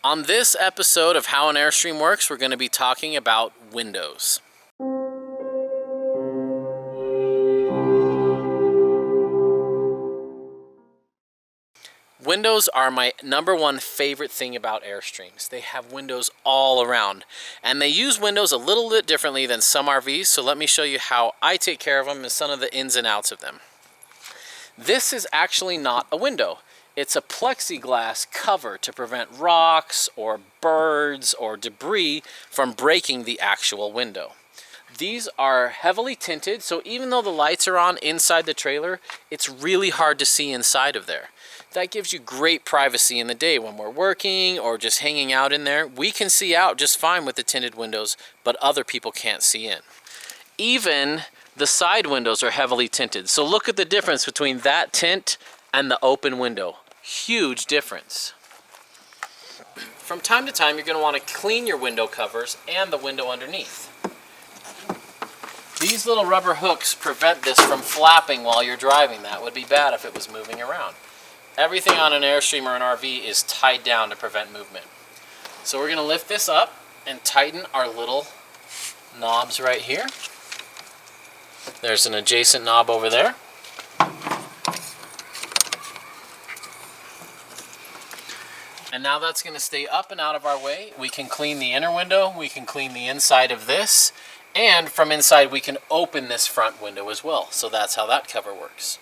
On this episode of How an Airstream Works, we're going to be talking about windows. Windows are my number one favorite thing about Airstreams. They have windows all around, and they use windows a little bit differently than some RVs, so let me show you how I take care of them and some of the ins and outs of them. This is actually not a window. It's a plexiglass cover to prevent rocks or birds or debris from breaking the actual window. These are heavily tinted, so even though the lights are on inside the trailer, it's really hard to see inside of there. That gives you great privacy in the day when we're working or just hanging out in there. We can see out just fine with the tinted windows, but other people can't see in. Even the side windows are heavily tinted, so look at the difference between that tint and the open window. Huge difference. From time to time, you're going to want to clean your window covers and the window underneath. These little rubber hooks prevent this from flapping while you're driving. That would be bad if it was moving around. Everything on an Airstream or an RV is tied down to prevent movement. So we're going to lift this up and tighten our little knobs right here. There's an adjacent knob over there. And now that's going to stay up and out of our way. We can clean the inner window, we can clean the inside of this, and from inside we can open this front window as well. So that's how that cover works.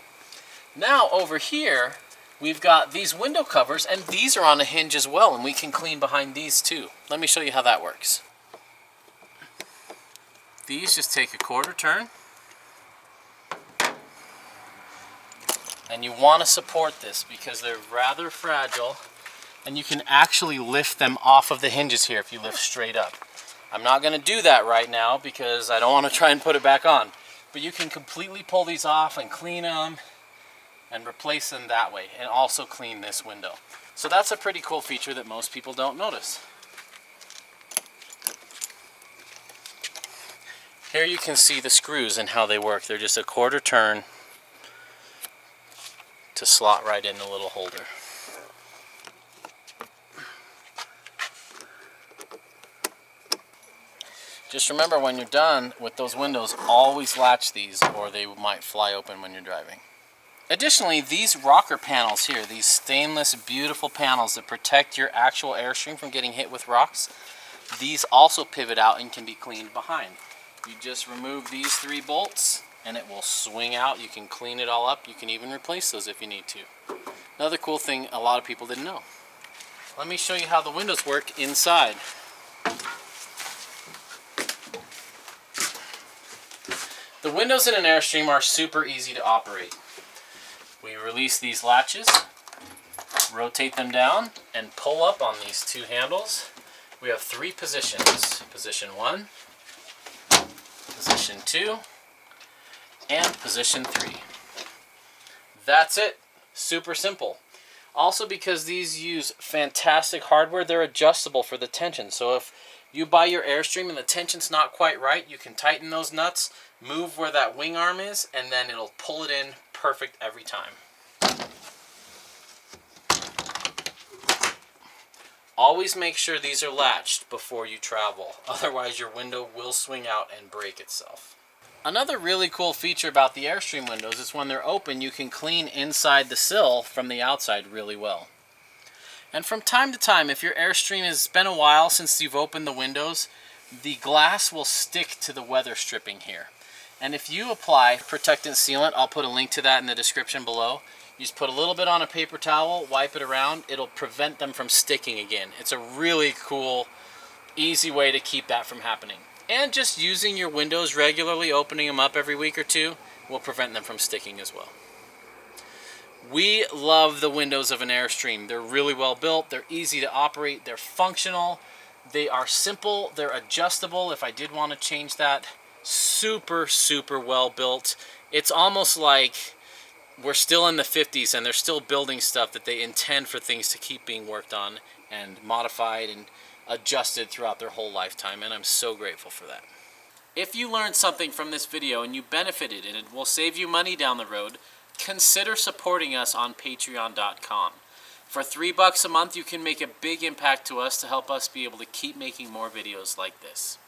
Now over here, we've got these window covers, and these are on a hinge as well, and we can clean behind these too. Let me show you how that works. These just take a quarter turn. And you want to support this because they're rather fragile, and you can actually lift them off of the hinges here if you lift straight up. I'm not going to do that right now because I don't want to try and put it back on. But you can completely pull these off and clean them and replace them that way, and also clean this window. So that's a pretty cool feature that most people don't notice. Here you can see the screws and how they work. They're just a quarter turn to slot right in the little holder. Just remember, when you're done with those windows, always latch these or they might fly open when you're driving. Additionally, these rocker panels here, these stainless, beautiful panels that protect your actual Airstream from getting hit with rocks, these also pivot out and can be cleaned behind. You just remove these 3 bolts and it will swing out. You can clean it all up. You can even replace those if you need to. Another cool thing a lot of people didn't know. Let me show you how the windows work inside. The windows in an Airstream are super easy to operate. We release these latches, rotate them down, and pull up on these 2 handles. We have 3 positions. Position 1, position 2, and position 3. That's it. Super simple. Also, because these use fantastic hardware, they're adjustable for the tension. So if you buy your Airstream and the tension's not quite right, you can tighten those nuts, move where that wing arm is, and then it'll pull it in perfect every time. Always make sure these are latched before you travel, otherwise your window will swing out and break itself. Another really cool feature about the Airstream windows is when they're open, you can clean inside the sill from the outside really well. And from time to time, if your Airstream has been a while since you've opened the windows, the glass will stick to the weather stripping here. And if you apply protectant sealant, I'll put a link to that in the description below. You just put a little bit on a paper towel, wipe it around, it'll prevent them from sticking again. It's a really cool, easy way to keep that from happening. And just using your windows regularly, opening them up every week or 2, will prevent them from sticking as well. We love the windows of an Airstream. They're really well built, they're easy to operate, they're functional, they are simple, they're adjustable if I did want to change that. Super, super well built. It's almost like we're still in the 50s and they're still building stuff that they intend for things to keep being worked on and modified and adjusted throughout their whole lifetime, and I'm so grateful for that. If you learned something from this video and you benefited and it will save you money down the road, consider supporting us on patreon.com. For $3 a month, you can make a big impact to us to help us be able to keep making more videos like this.